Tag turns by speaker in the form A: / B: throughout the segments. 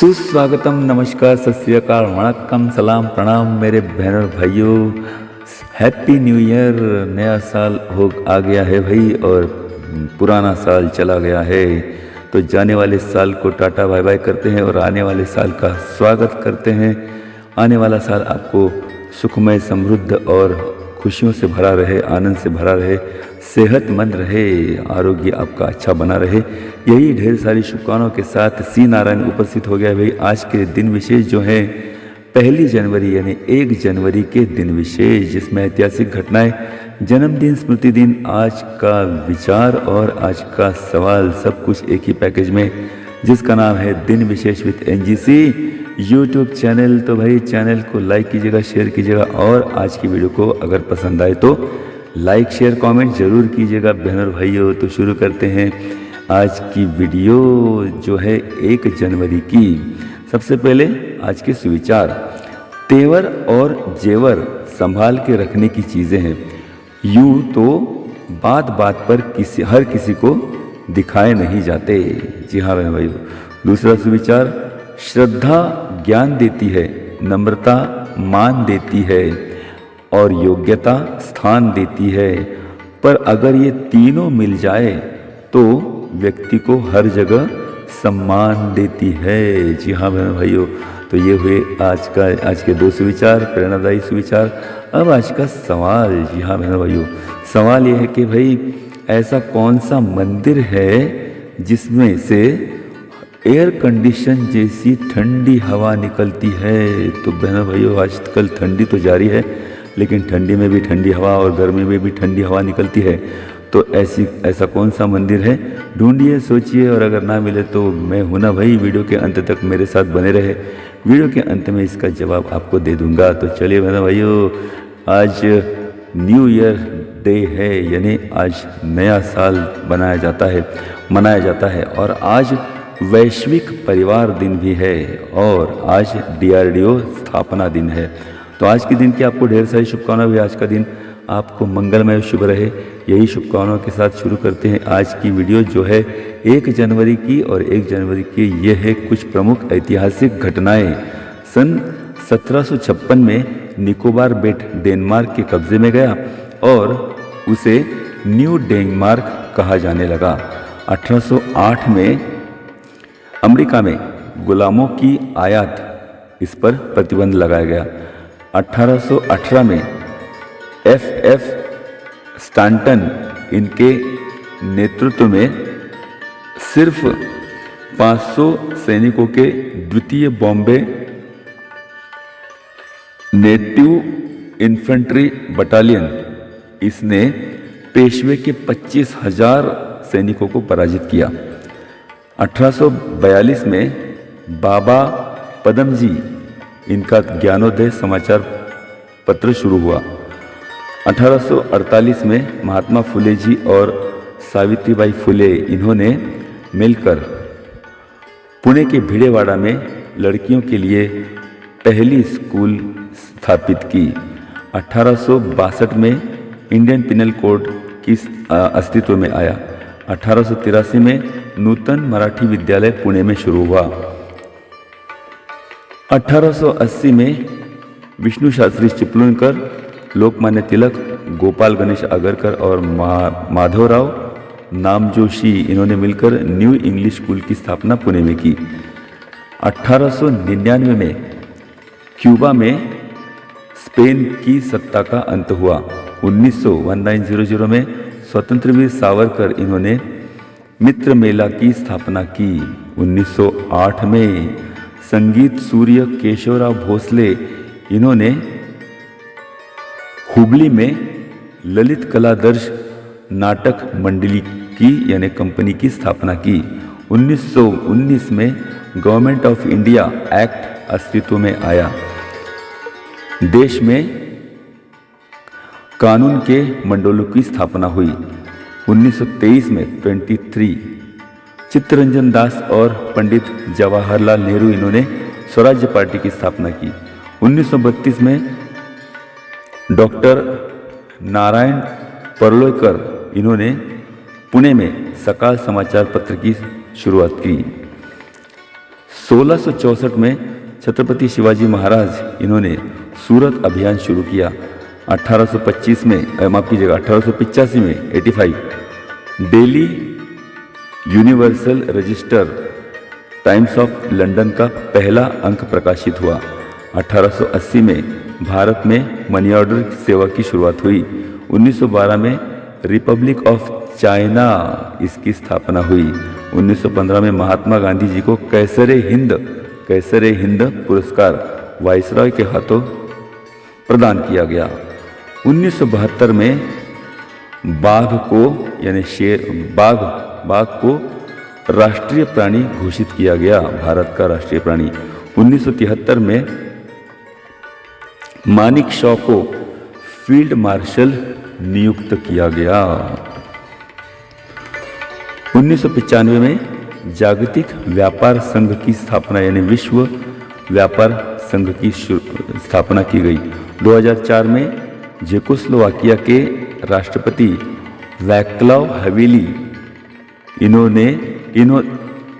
A: सुस्वागतम, नमस्कार, सत श्री अकाल, वणक्कम, सलाम, प्रणाम मेरे बहन और भाइयों। Happy new year. नया साल आ गया है भाई, और पुराना साल चला गया है। तो जाने वाले साल को टाटा बाय बाय करते हैं और आने वाले साल का स्वागत करते हैं। आने वाला साल आपको सुखमय, समृद्ध और खुशियों से भरा रहे, आनंद से भरा रहे, सेहतमंद रहे, आरोग्य आपका अच्छा बना रहे। यही ढेर सारी शुभकामनाओं के साथ सी नारायण उपस्थित हो गया भाई। आज के दिन विशेष जो है 1 जनवरी यानी 1 जनवरी के दिन विशेष, जिसमें ऐतिहासिक घटनाएं, जन्मदिन, स्मृति दिन, आज का विचार और आज का सवाल, सब कुछ एक ही पैकेज में, जिसका नाम है दिन विशेष विद एनजीसी यूट्यूब चैनल। तो भाई चैनल को लाइक कीजिएगा, शेयर कीजिएगा, और आज की वीडियो को अगर पसंद आए तो लाइक, शेयर, कमेंट जरूर कीजिएगा बहन और भाइयों। तो शुरू करते हैं आज की वीडियो जो है 1 जनवरी की। सबसे पहले आज के सुविचार। तेवर और जेवर संभाल के रखने की चीज़ें हैं, यूँ तो बात बात पर हर किसी को दिखाए नहीं जाते। जी हाँ बहन भाइयों। दूसरा सुविचार। श्रद्धा ज्ञान देती है, नम्रता मान देती है और योग्यता स्थान देती है, पर अगर ये तीनों मिल जाए तो व्यक्ति को हर जगह सम्मान देती है। जी हाँ बहन भाइयों। तो ये हुए आज के 2 सुविचार, प्रेरणादायी सुविचार। अब आज का सवाल। जी हाँ बहन भाइयों, सवाल ये है कि भाई ऐसा कौन सा मंदिर है जिसमें से एयर कंडीशन जैसी ठंडी हवा निकलती है। तो बहनों भाइयों, आजकल ठंडी तो जारी है, लेकिन ठंडी में भी ठंडी हवा और गर्मी में भी ठंडी हवा निकलती है। तो ऐसा कौन सा मंदिर है, ढूंढिए, सोचिए, और अगर ना मिले तो मैं हूं ना भाई, वीडियो के अंत तक मेरे साथ बने रहे। वीडियो के अंत में इसका जवाब आपको दे दूंगा। तो चलिए बहनों भाइयों, आज न्यू ईयर डे है, यानी आज नया साल मनाया जाता है, और आज वैश्विक परिवार दिन भी है, और आज DRDO स्थापना दिन है। तो आज के दिन की आपको ढेर सारी शुभकामनाएं भी। आज का दिन आपको मंगलमय शुभ रहे, यही शुभकामनाओं के साथ शुरू करते हैं आज की वीडियो जो है 1 जनवरी की। और 1 जनवरी की ये है कुछ प्रमुख ऐतिहासिक घटनाएं। सन 1756 में निकोबार बेट डेनमार्क के कब्जे में गया और उसे न्यू डेनमार्क कहा जाने लगा। 1808 में अमेरिका में गुलामों की आयात, इस पर प्रतिबंध लगाया गया। 1818 में FF स्टैंटन, इनके नेतृत्व में सिर्फ 500 सैनिकों के द्वितीय बॉम्बे नेटिव इन्फेंट्री बटालियन, इसने पेशवे के 25,000 सैनिकों को पराजित किया। 1842 में बाबा पदमजी, इनका ज्ञानोदय समाचार पत्र शुरू हुआ। 1848 में महात्मा फुले जी और सावित्रीबाई फुले, इन्होंने मिलकर पुणे के भिड़ेवाड़ा में लड़कियों के लिए पहली स्कूल स्थापित की। 1862 में इंडियन पिनल कोड की अस्तित्व में आया। 1883 में नूतन मराठी विद्यालय पुणे में शुरू हुआ। 1880 में विष्णु शास्त्री चिपळूणकर, लोकमान्य तिलक, गोपाल गणेश आगरकर और माधवराव नामजोशी, इन्होंने मिलकर न्यू इंग्लिश स्कूल की स्थापना पुणे में की। 1899 में क्यूबा में स्पेन की सत्ता का अंत हुआ। 1900 में स्वतंत्रवीर सावरकर, इन्होंने मित्र मेला की स्थापना की। 1908 में संगीत सूर्य केशवराव भोसले, इन्होंने हुबली में ललित कलादर्श नाटक मंडली की यानी कंपनी की स्थापना की। 1919 में गवर्नमेंट ऑफ इंडिया एक्ट अस्तित्व में आया। देश में कानून के मंडलों की स्थापना हुई। 1923 में 23 चित्तरंजन दास और पंडित जवाहरलाल नेहरू, इन्होंने स्वराज्य पार्टी की स्थापना की। 1932 में डॉक्टर नारायण पर्लोकर, इन्होंने पुणे में सकाल समाचार पत्र की शुरुआत की। 1664 में छत्रपति शिवाजी महाराज इन्होंने सूरत अभियान शुरू किया। 1825 में माफ कीजिएगा 1885 में 85 daily universal register times of London का पहला अंक प्रकाशित हुआ। 1880 में भारत में मनी ऑर्डर सेवा की शुरुआत हुई। 1912 में रिपब्लिक ऑफ चाइना इसकी स्थापना हुई। 1915 में महात्मा गांधी जी को कैसरे हिंद पुरस्कार वायसराय के हाथों प्रदान किया गया। 1972 में बाघ को राष्ट्रीय प्राणी घोषित किया गया, भारत का राष्ट्रीय प्राणी। 1973 में मानिक शॉ को फील्ड मार्शल नियुक्त किया गया। 1995 में जागतिक व्यापार संघ की स्थापना यानी विश्व व्यापार संघ की स्थापना की गई। 2004 में चेकोस्लोवाकिया के राष्ट्रपति वैक्लाव हवेली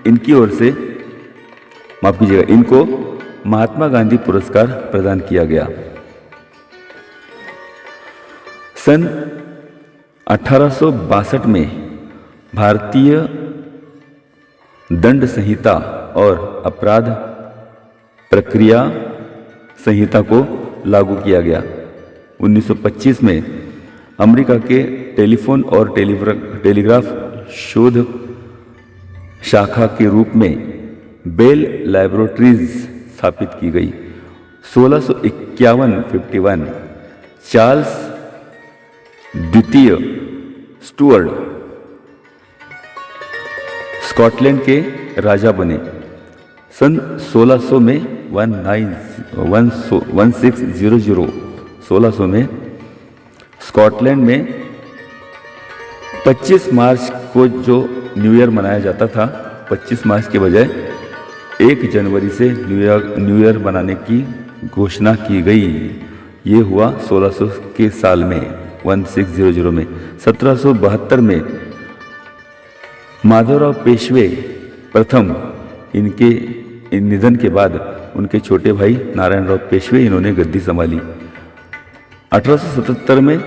A: इनकी ओर से माफ कीजिएगा इनको महात्मा गांधी पुरस्कार प्रदान किया गया। सन 1862 में भारतीय दंड संहिता और अपराध प्रक्रिया संहिता को लागू किया गया। 1925 में अमेरिका के टेलीफोन और टेलीग्राफ शोध शाखा के रूप में बेल लैबोरेटरीज स्थापित की गई। 1651 चार्ल्स द्वितीय स्टुअर्ट स्कॉटलैंड के राजा बने। सन 1600 में 1600 में स्कॉटलैंड में 25 मार्च को जो न्यू ईयर मनाया जाता था, 25 मार्च के बजाय 1 जनवरी से न्यू ईयर मनाने की घोषणा की गई। ये हुआ 1600 के साल में 1600 में। 1772 में माधवराव पेशवे प्रथम इनके निधन के बाद उनके छोटे भाई नारायणराव पेशवे इन्होंने गद्दी संभाली। 1877 में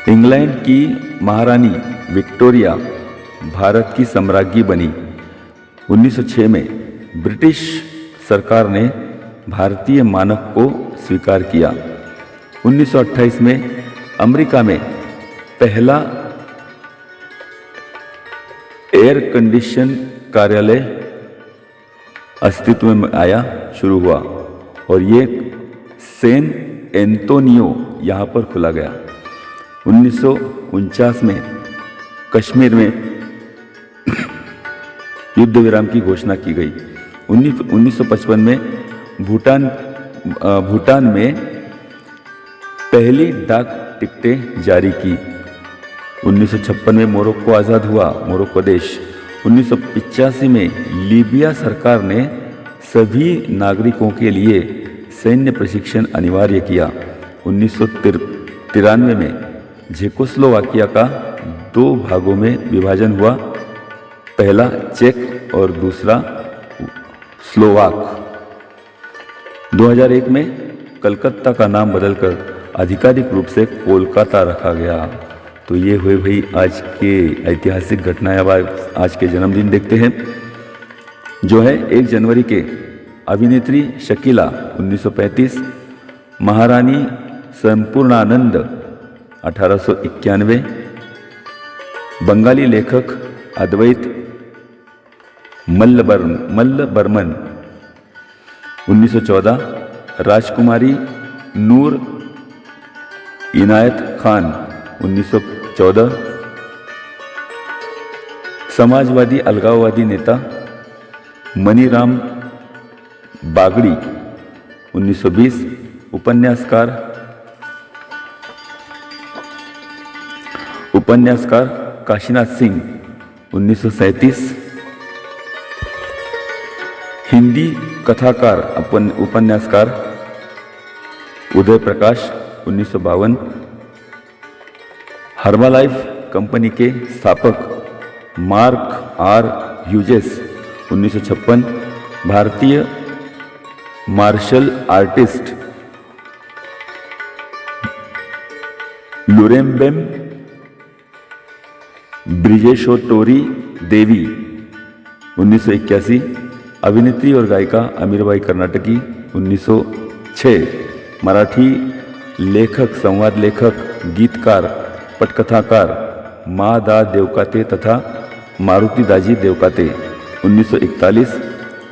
A: इंग्लैंड की महारानी विक्टोरिया भारत की सम्राज्ञी बनी। 1906 में ब्रिटिश सरकार ने भारतीय मानक को स्वीकार किया। 1928 में अमेरिका में पहला एयर कंडीशन कार्यालय अस्तित्व में शुरू हुआ और ये सैन एंटोनियो यहाँ पर खुला गया। 1949 में कश्मीर में युद्ध विराम की घोषणा की गई। 1955 में भूटान में पहली डाक टिकटें जारी की। 1956 में मोरक्को आज़ाद हुआ, मोरक्को देश। 1985 में लीबिया सरकार ने सभी नागरिकों के लिए सैन्य प्रशिक्षण अनिवार्य किया। 1993 में चेकोस्लोवाकिया का 2 भागों में विभाजन हुआ, पहला चेक और दूसरा स्लोवाक। 2001 में कलकत्ता का नाम बदलकर आधिकारिक रूप से कोलकाता रखा गया। तो ये हुए भाई आज के ऐतिहासिक घटनाएं। अब आज के जन्मदिन देखते हैं जो है 1 जनवरी के अभिनेत्री शकीला 1935, महारानी संपूर्णानंद 1891, बंगाली लेखक अद्वैत मल्लबर्मन 1914, राजकुमारी नूर इनायत खान 1914, समाजवादी अलगाववादी नेता मनीराम बागड़ी 1920, उपन्यासकार काशीनाथ सिंह 1937, हिंदी कथाकार उपन्यासकार उदय प्रकाश 1952, हर्बालाइफ कंपनी के स्थापक मार्क आर ह्यूजेस 1956, भारतीय मार्शल आर्टिस्ट लुरेम्बेम ब्रिजेशोटोरी देवी 1981। अभिनेत्री और गायिका अमीराबाई कर्नाटकी 1906। मराठी लेखक, संवाद लेखक, गीतकार, पटकथाकार मा दा देवकाते तथा मारुति दाजी देवकाते 1941।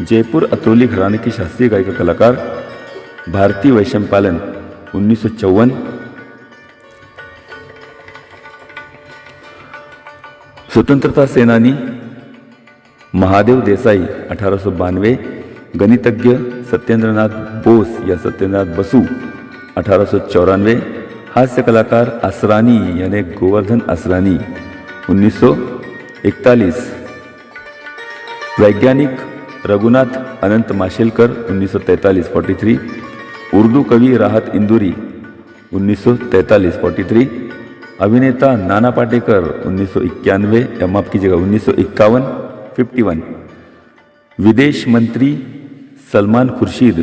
A: जयपुर अतरोली घराने की शास्त्रीय गायिका कलाकार भारती वैशंपालन 1954। स्वतंत्रता सेनानी महादेव देसाई 1892। गणितज्ञ सत्येंद्रनाथ बोस या सत्येंद्रनाथ बसु 1894। हास्य कलाकार असरानी यानी गोवर्धन असरानी 1941। वैज्ञानिक रघुनाथ अनंत माशेलकर 1943 43। उर्दू कवि राहत इंदुरी 1943 43। अभिनेता नाना पाटेकर 1991 या माफ कीजिएगा 1951 51। विदेश मंत्री सलमान खुर्शीद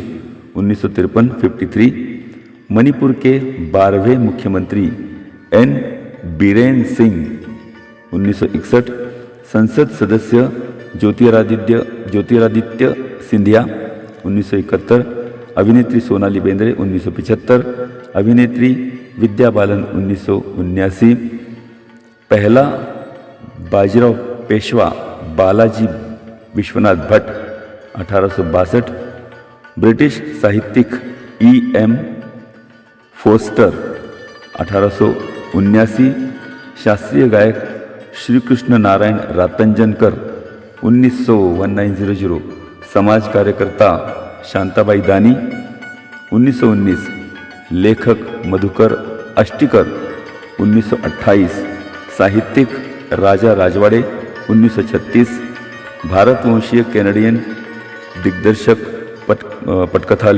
A: 1953 53। मणिपुर के 12वें मुख्यमंत्री एन बीरेन सिंह 1961। संसद सदस्य ज्योतिरादित्य सिंधिया 1971। अभिनेत्री सोनाली बेंद्रे 1975। अभिनेत्री विद्या बालन 1979। पहला बाजीराव पेशवा बालाजी विश्वनाथ भट्ट 1862। ब्रिटिश साहित्यिक E.M. फोस्टर 1879। शास्त्रीय गायक श्री कृष्ण नारायण रातंजनकर 1900। समाज कार्यकर्ता शांताबाई दानी 1919। लेखक मधुकर अष्टिकर 1928। साहित्यिक राजा राजवाड़े 1936। भारतवंशीय कैनेडियन दिग्दर्शक पटकथा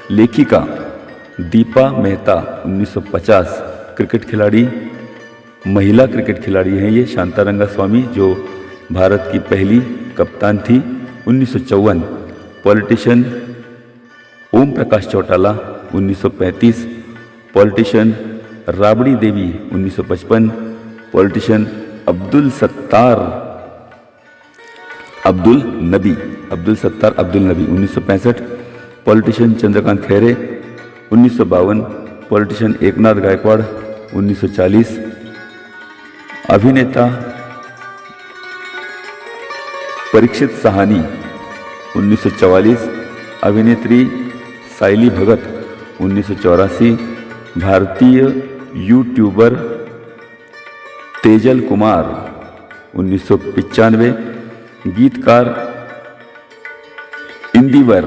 A: लेखिका दीपा मेहता 1950। क्रिकेट खिलाड़ी, महिला क्रिकेट खिलाड़ी हैं ये शांता रंगास्वामी जो भारत की पहली कप्तान थी 1954। Politician Om Prakash Chautala 1935। Politician Rabri Devi 1955। Politician Abdul Sattar Abdul नबी 1965। पॉलिटिशियन चंद्रकांत खैरे 1952। पॉलिटिशियन एकनाथ गायकवाड़ 1940। अभिनेता परीक्षित सहानी 1944। अभिनेत्री साइली भगत 1984। भारतीय यूट्यूबर तेजल कुमार 1995। गीतकार इंदिवर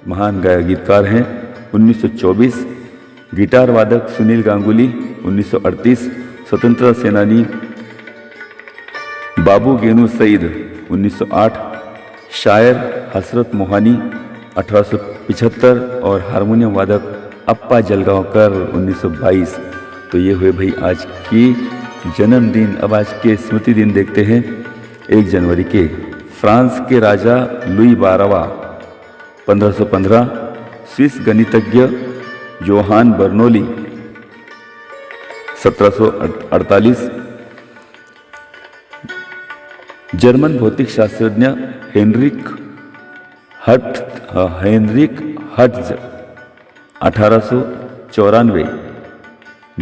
A: महान गायक गीतकार हैं 1924। गिटार वादक सुनील गांगुली 1938। स्वतंत्रता सेनानी बाबू गेनू सईद 1908। शायर हसरत मोहानी 1875 और हारमोनियम वादक अप्पा जलगांवकर 1922। तो ये हुए भाई आज की जन्मदिन। अब आज के स्मृति दिन देखते हैं 1 जनवरी के। फ्रांस के राजा लुई 12वां 1515। स्विस गणितज्ञ योहान बर्नौली 1748। जर्मन भौतिक शास्त्रज्ञ हेनरिक हर्ट्ज 1894।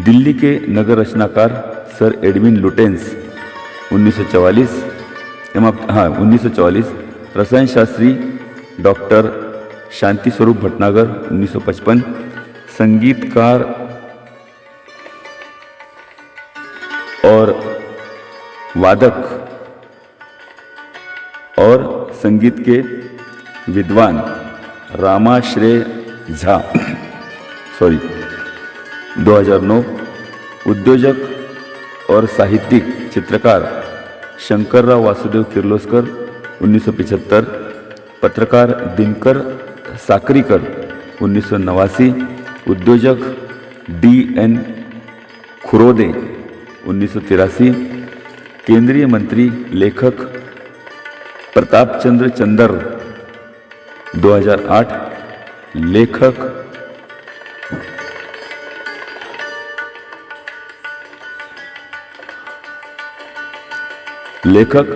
A: दिल्ली के नगर रचनाकार सर एडविन लुटेंस 1944। 1944। रसायन शास्त्री डॉक्टर शांति स्वरूप भटनागर 1955। संगीतकार और वादक और संगीत के विद्वान रामाश्रेय झा 2009। उद्योजक और साहित्यिक चित्रकार शंकरराव वासुदेव किर्लोस्कर 1975। पत्रकार दिनकर साकरीकर 1989। उद्योजक D.N. खुरोदे 1983। केंद्रीय मंत्री लेखक प्रताप चंद्र चंदर 2008। लेखक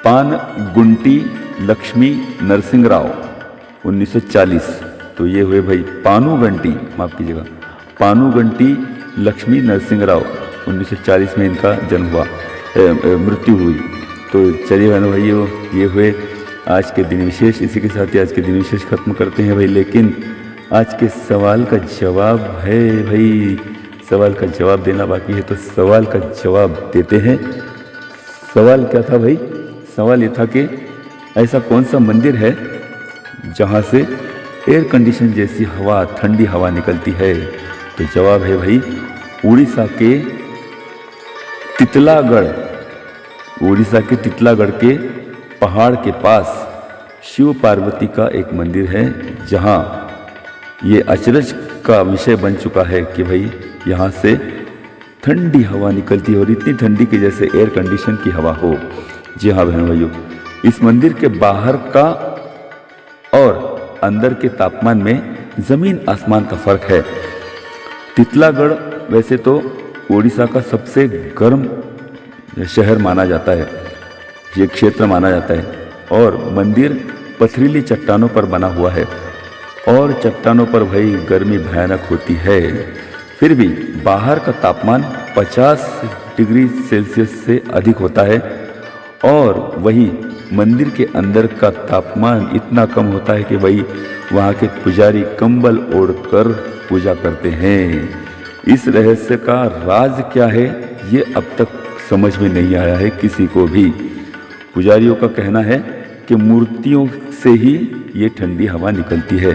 A: पानगुंटी लक्ष्मी नरसिंहराव 1940। तो ये हुए भाई पानुगंटी, माफ कीजिएगा, पानुगंटी लक्ष्मी नरसिंहराव 1940 में इनका जन्म हुआ, मृत्यु हुई। तो चलिए बहनों भाइयों, ये हुए आज के दिन विशेष। इसी के साथ ही आज के दिन विशेष खत्म करते हैं भाई। लेकिन आज के सवाल का जवाब है भाई, सवाल का जवाब देना बाकी है, तो सवाल का जवाब देते हैं। सवाल क्या था भाई? सवाल ये था कि ऐसा कौन सा मंदिर है जहाँ से एयर कंडीशन जैसी हवा, ठंडी हवा निकलती है? तो जवाब है भाई उड़ीसा के तितलागढ़। उड़ीसा के तितलागढ़ के पहाड़ के पास शिव पार्वती का एक मंदिर है, जहाँ ये अचरज का विषय बन चुका है कि भाई यहाँ से ठंडी हवा निकलती है, और इतनी ठंडी कि जैसे एयर कंडीशन की हवा हो। जी हाँ बहनों भाइयों, इस मंदिर के बाहर का और अंदर के तापमान में जमीन आसमान का फर्क है। तितलागढ़ वैसे तो उड़ीसा का सबसे गर्म शहर माना जाता है, ये क्षेत्र माना जाता है, और मंदिर पथरीली चट्टानों पर बना हुआ है, और चट्टानों पर भाई गर्मी भयानक होती है। फिर भी बाहर का तापमान 50 डिग्री सेल्सियस से अधिक होता है, और वही मंदिर के अंदर का तापमान इतना कम होता है कि भाई वहाँ के पुजारी कंबल ओढ़कर पूजा करते हैं। इस रहस्य का राज क्या है, ये अब तक समझ में नहीं आया है किसी को भी। पुजारियों का कहना है कि मूर्तियों से ही ये ठंडी हवा निकलती है।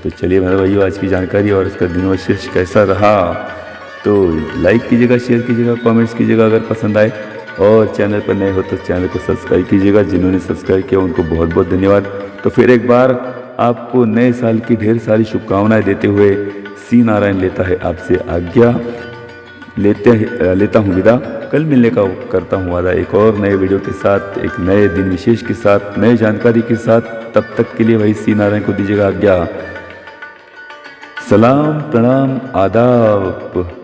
A: तो चलिए मेरे भाइयों, आज की जानकारी और इसका दिन विशेष कैसा रहा तो लाइक कीजिएगा, शेयर कीजिएगा, कमेंट्स कीजिएगा अगर पसंद आए, और चैनल पर नए हो तो चैनल को सब्सक्राइब कीजिएगा। जिन्होंने सब्सक्राइब किया उनको बहुत बहुत धन्यवाद। तो फिर एक बार आपको नए साल की ढेर सारी शुभकामनाएं देते हुए सी नारायण लेता है आपसे आज्ञा, लेता हूँ विदा। कल मिलने का करता हूँ वादा एक और नए वीडियो के साथ, एक नए दिन विशेष के साथ, नए जानकारी के साथ। तब तक के लिए भाई सी नारायण को दीजिएगा आज्ञा। सलाम, प्रणाम, आदाब।